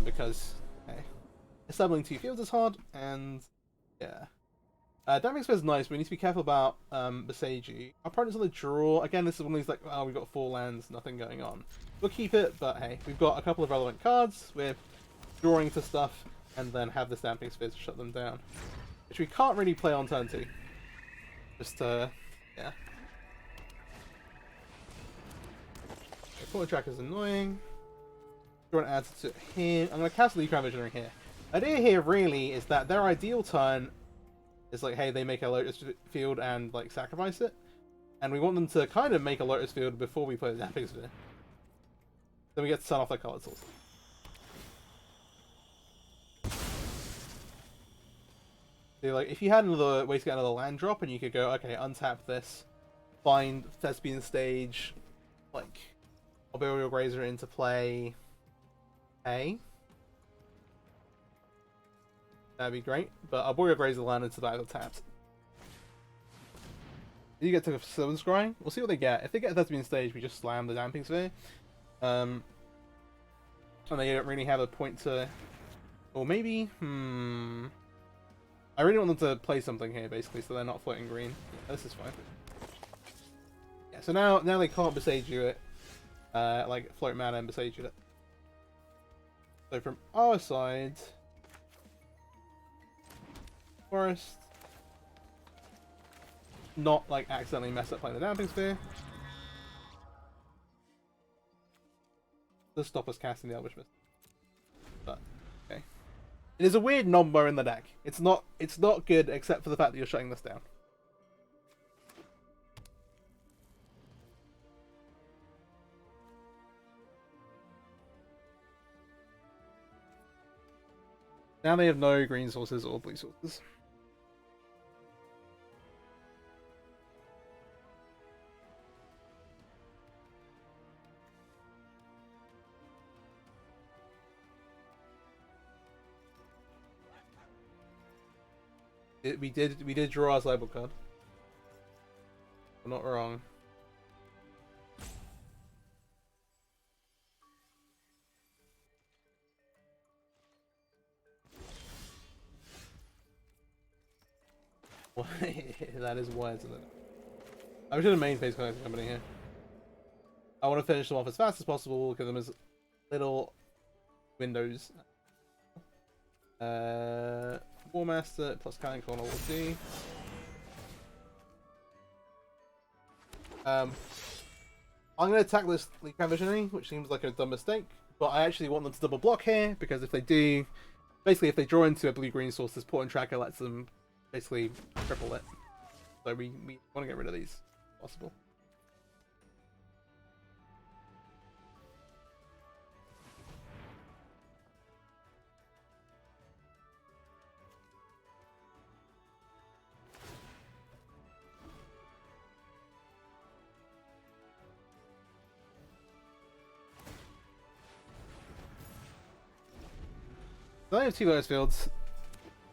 Because assembling 2 fields is hard, and yeah. Damping Sphere is nice, but we need to be careful about Beseiju. Our opponent's on the draw. Again, this is one of these like, oh, we've got 4 lands, nothing going on. We'll keep it, but hey, we've got a couple of relevant cards. We're drawing to stuff, and then have this Damping Sphere to shut them down. Which we can't really play on turn 2. Just, yeah. Quarter track is annoying. Draw an answer to here. I'm going to cast the Crown Visionary here. The idea here really is that their ideal turn is like, hey, they make a Lotus Field and like sacrifice it, and we want them to kind of make a Lotus Field before we play the Damping Sphere. Then we get to turn off their colored source. So like, if you had another way to get another land drop, and you could go, okay, untap this, find Thespian Stage, like Arboreal Grazer into play. That'd be great, but Arboreal Grazer land into that tapped. You get to Sylvan Scrying. We'll see what they get. If they get Thespian Stage, we just slam the Damping Sphere. And they don't really have a point to... Or maybe... I really want them to play something here, basically, so they're not floating green. Yeah, this is fine. Yeah, so now they can't Beseiju it. Like, float mana and Beseiju it. So from our side... Forest. Not, like, accidentally mess up playing the Damping Sphere. To stop us casting the Elvish Mist. But, okay. It is a weird number in the deck. It's not good, except for the fact that you're shutting this down. Now they have no green sources or blue sources. We did draw our Sideboard card. I'm not wrong. That is wise, isn't it? I should have main phase collecting company here. I want to finish them off as fast as possible, give them as little windows. War Master plus Cannon Corner will do. I'm going to attack this Crown Visionary, which seems like a dumb mistake, but I actually want them to double block here, because if they do, basically if they draw into a blue-green source, this Port and Tracker lets them basically triple it. So we want to get rid of these, if possible. So they have 2 Lotus Fields.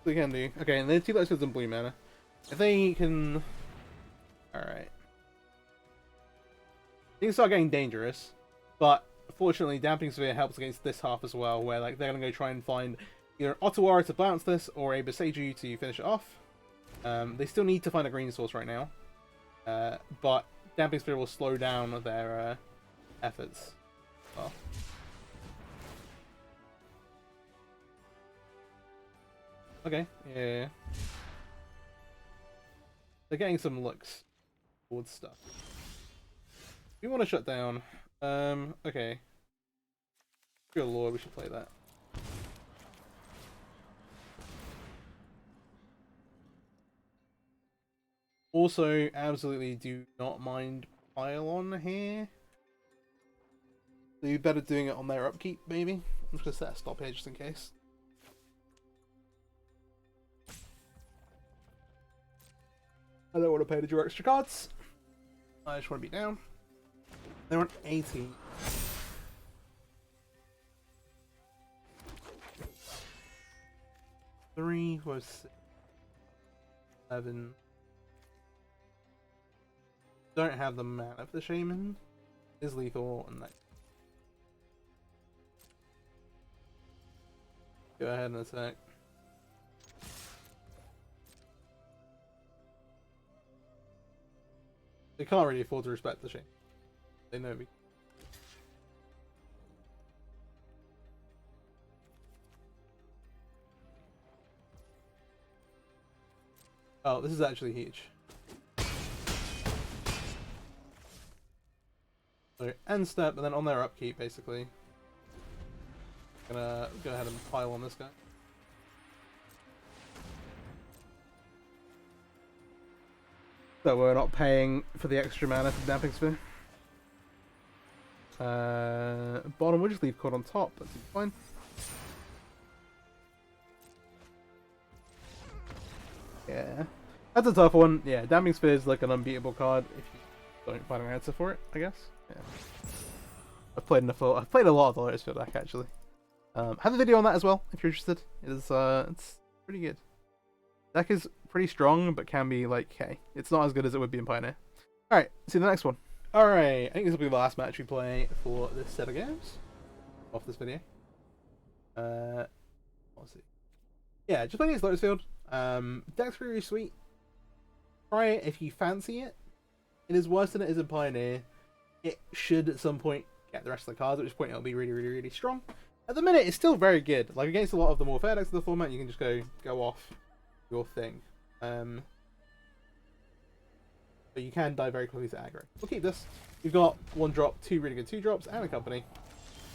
They can do. Okay, and they have 2 Lotus Fields in blue mana. If they can... Alright. Things start getting dangerous, but fortunately Damping Sphere helps against this half as well, where like they're going to go try and find either an Ottawara to bounce this, or a Beseiju to finish it off. They still need to find a green source right now, but Damping Sphere will slow down their efforts. Well. Okay, yeah. They're getting some looks towards stuff. We want to shut down. Okay. Good lord, we should play that. Also, absolutely do not mind Pylon here. So you better doing it on their upkeep, maybe. I'm just gonna set a stop here just in case. I don't want to pay to draw extra cards. I just want to be down. They're on 18. Three was 7. don't have the mana for the Shaman. Is lethal and that. Go ahead and attack. They can't really afford to respect the Shaman. They know we. Oh, this is actually huge. So end step, and then on their upkeep, basically. Gonna go ahead and pile on this guy. So we're not paying for the extra mana for Damping Sphere. Bottom, we'll just leave Chord on top, that's fine. Yeah. That's a tough one. Yeah, Damping Sphere is like an unbeatable card if you don't find an answer for it, I guess. Yeah. I've played a lot of the Lotus Field deck actually. Have a video on that as well if you're interested. It's pretty good. Deck is pretty strong, but can be like, hey, it's not as good as it would be in Pioneer. Alright, see the next one. Alright, I think this will be the last match we play for this set of games. Off this video. Let's see. Yeah, just playing against Lotus Field. Deck's really sweet. Try it if you fancy it. It is worse than it is in Pioneer. It should at some point get the rest of the cards, at which point it'll be really, really, really strong. At the minute, it's still very good. Like against a lot of the more fair decks of the format, you can just go off your thing. But you can die very quickly to aggro. We'll keep this. We've got 1 drop, 2 really good 2 drops, and a company.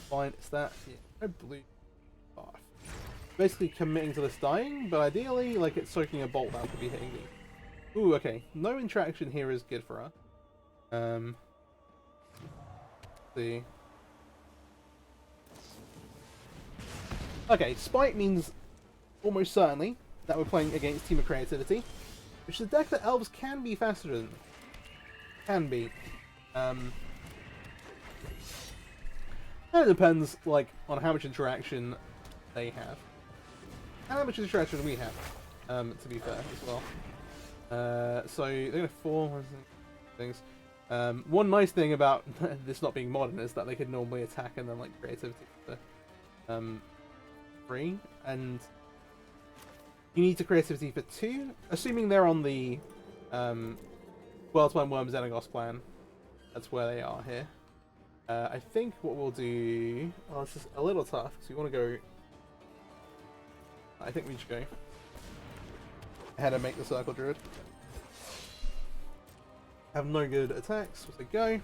Fine, it's that. Yeah, no blue. Basically committing to this dying, but ideally, like it's soaking a bolt that could be hitting me. Ooh, okay. No interaction here is good for us. Let's see. Okay, Spite means almost certainly that we're playing against Team of Creativity, which is a deck that Elves can be faster than. Can be. And it depends, like, on how much interaction they have. And how much interaction we have, to be fair, as well. So, they're going to 4 things. One nice thing about this not being modern is that they could normally attack and then, like, creativity free, and you need to creativity for 2, assuming they're on the Worldspine Worms Xenagos plan. That's where they are here. I think what we'll do... Oh, this is a little tough, because we want to go... I think we should go ahead and make the Circle Druid. Have no good attacks, so they go.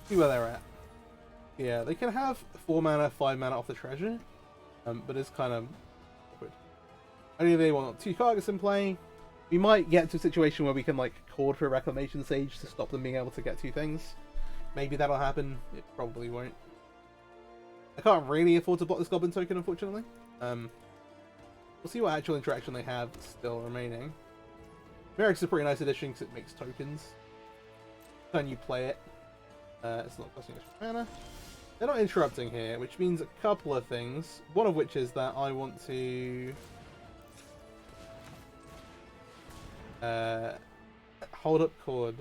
See where they're at. Yeah, they can have 4 mana, 5 mana off the treasure, but it's kind of awkward. Only they want 2 targets in play. We might get to a situation where we can like Chord for a Reclamation Sage to stop them being able to get 2 things. Maybe that'll happen. It probably won't. I can't really afford to block this Goblin token, unfortunately. We'll see what actual interaction they have still remaining. Merrick's a pretty nice addition because it makes tokens. Turn you play it. It's not costing extra mana. They're not interrupting here, which means a couple of things. One of which is that I want to hold up Chord.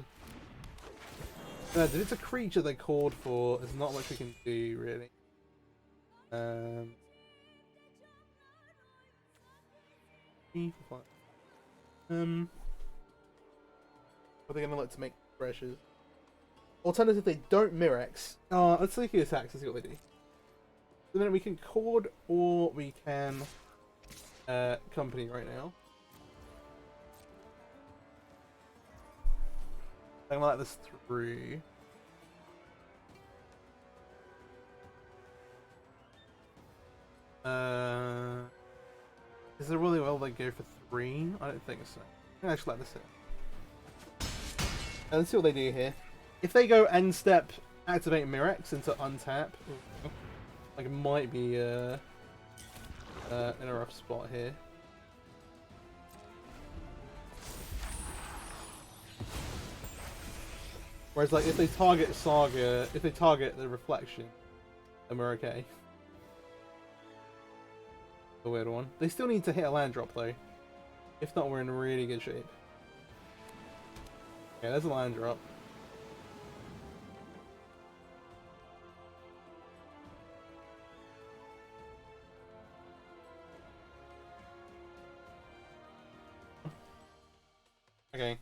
If it's a creature they Chord for, there's not much we can do really. Are they going to look to make pressures? Alternative, they don't Mirex. Let's look at the attacks and see what they do. So then we can Chord or we can Company right now. I'm gonna let this through. Is there really well they go for 3? I don't think so. I'm gonna just let this hit. Let's see what they do here. If they go end step, activate Mirex into untap, like it might be in a rough spot here. Whereas like if they target Saga, if they target the Reflection, then we're okay. The weird one. They still need to hit a land drop though. If not, we're in really good shape. Okay, there's a land drop. Okay.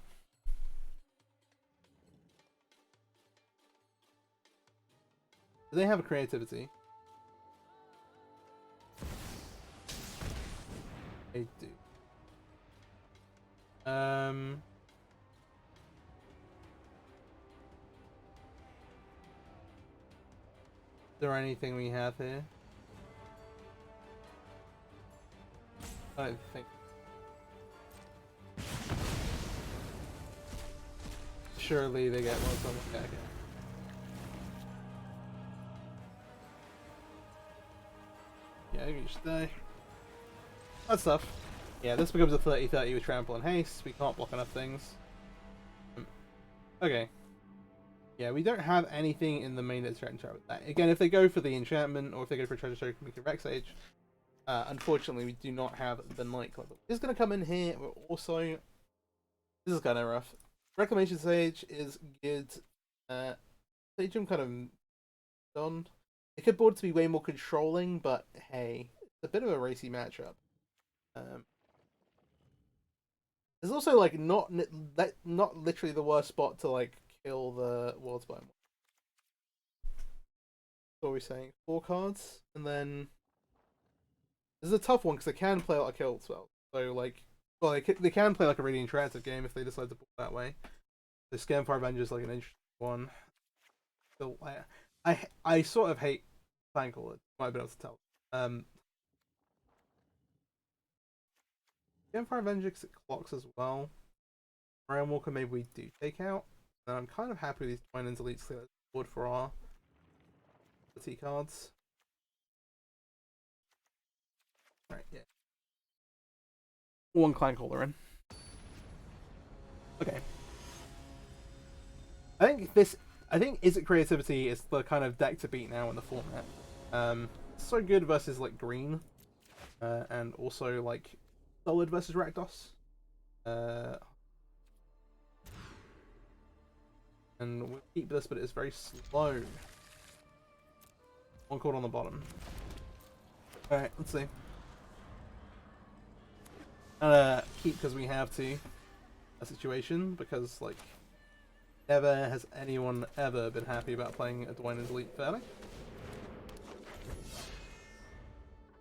Do they have a creativity? They do. Is there anything we have here? I don't think. Surely they get one from the deck. Yeah, you should die. That's tough. Yeah, this becomes a 30-30 with trample and haste. We can't block enough things. Okay. Yeah, we don't have anything in the main that's threatening with that. Again, if they go for the enchantment or if they go for a treasure token, we can Rex Age. Unfortunately, we do not have the Night Club. It's going to come in here. We're also... This is kind of rough. Reclamation Sage is good. Sage I'm kind of done. It could board to be way more controlling, but hey, it's a bit of a racy matchup. There's also like not literally the worst spot to like kill the World's Spine. What are we saying? 4 cards, and then this is a tough one because they can play a lot of kill spells. So like, well, they can play like a really interactive game if they decide to pull that way. The Scamfire Avenger is like an interesting one. So I sort of hate Thankful. Might be able to tell. Scamfire Avenger because it clocks as well. Ryan Walker maybe we do take out. And I'm kind of happy with these Twinings Elites clear board for our T cards. Right, yeah. One Clan Caller in. Okay. I think Is It Creativity is the kind of deck to beat now in the format. So good versus like green. And also like solid versus Rakdos. And we'll keep this, but it's very slow. One chord on the bottom. Alright, let's see. Keep because we have to. A situation, because, like, never has anyone ever been happy about playing a Dwayne's Elite fairly.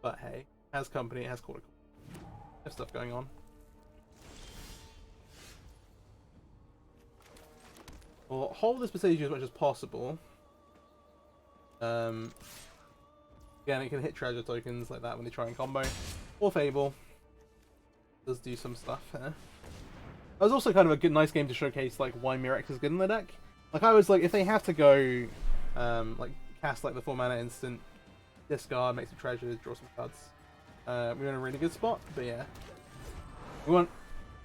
But hey, has company, has Chord of Calling. There's stuff going on. We'll hold this percentage as much as possible. Again, it can hit treasure tokens like that when they try and combo. Or Fable. Does do some stuff here. That was also kind of a good, nice game to showcase like why Mirex is good in the deck. Like I was like, if they have to go, like cast like the 4-mana instant, discard, make some treasures, draw some cards, we were in a really good spot. But yeah, we weren't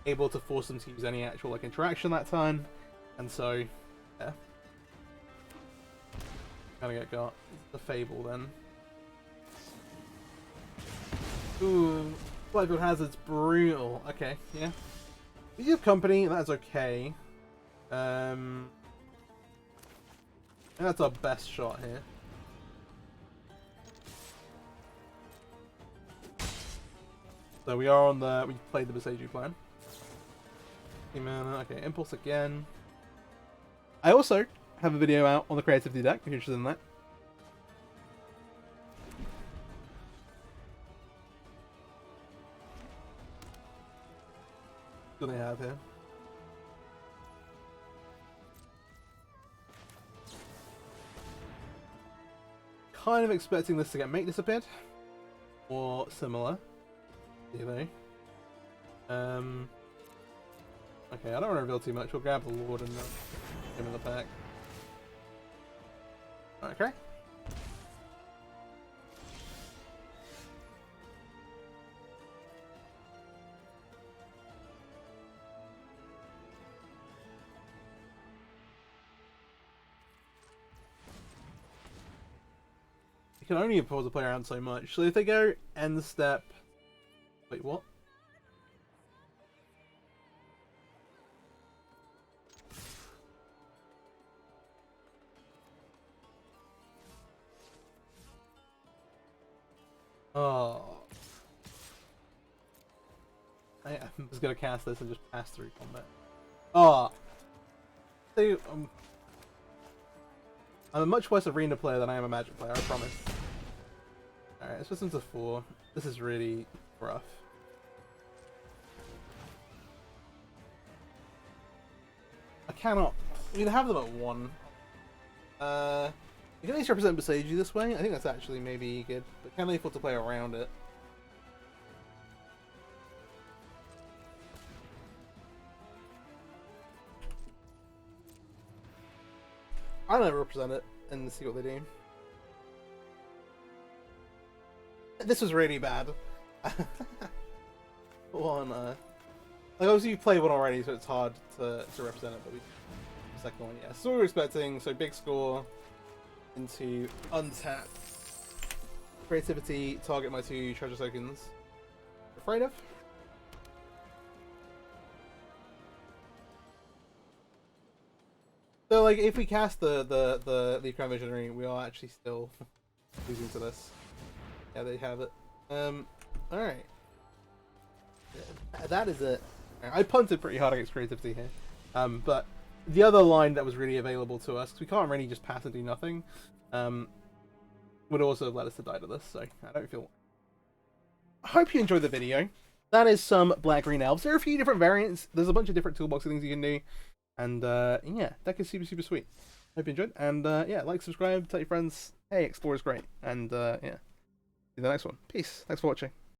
able to force them to use any actual like interaction that time, and so yeah, kind of get got the Fable then. Ooh, Blackfield Hazard's brutal. Okay, yeah. If you have company, that's okay. That's our best shot here. So we are on the... We played the Beseiju plan. Okay, Impulse again. I also have a video out on the Creativity deck, if you're interested in that. What do they have here? Kind of expecting this to get Make Disappeared. Or similar. You know. Okay, I don't want to reveal too much. We'll grab the Lord and give him the pack. Okay. You can only pause the player around so much. So if they go end step... Wait, what? Oh. I'm just gonna cast this and just pass through combat. Oh, so, I'm a much worse arena player than I am a Magic player, I promise. Alright, let's listen to 4. This is really rough. I cannot. You can have them at 1. You can at least represent Beseiji this way. I think that's actually maybe good. But can they afford to play around it? I don't represent it and see what they do. This was really bad. One, like obviously you played one already, so it's hard to represent it. But we second one, yeah. So we were expecting big score into untap creativity. Target my 2 treasure tokens. Afraid of. So like if we cast the Crown Visionary, we are actually still losing to this. Yeah, there you have it. Alright. That is it. I punted pretty hard against creativity here. But the other line that was really available to us, because we can't really just pass and do nothing, would also have led us to die to this, so I don't feel... I hope you enjoyed the video. That is some Black-Green Elves. There are a few different variants. There's a bunch of different toolbox things you can do. And yeah, that is super, super sweet. Hope you enjoyed. And yeah, like, subscribe, tell your friends, hey, Explore is great. And yeah, see you in the next one. Peace. Thanks for watching.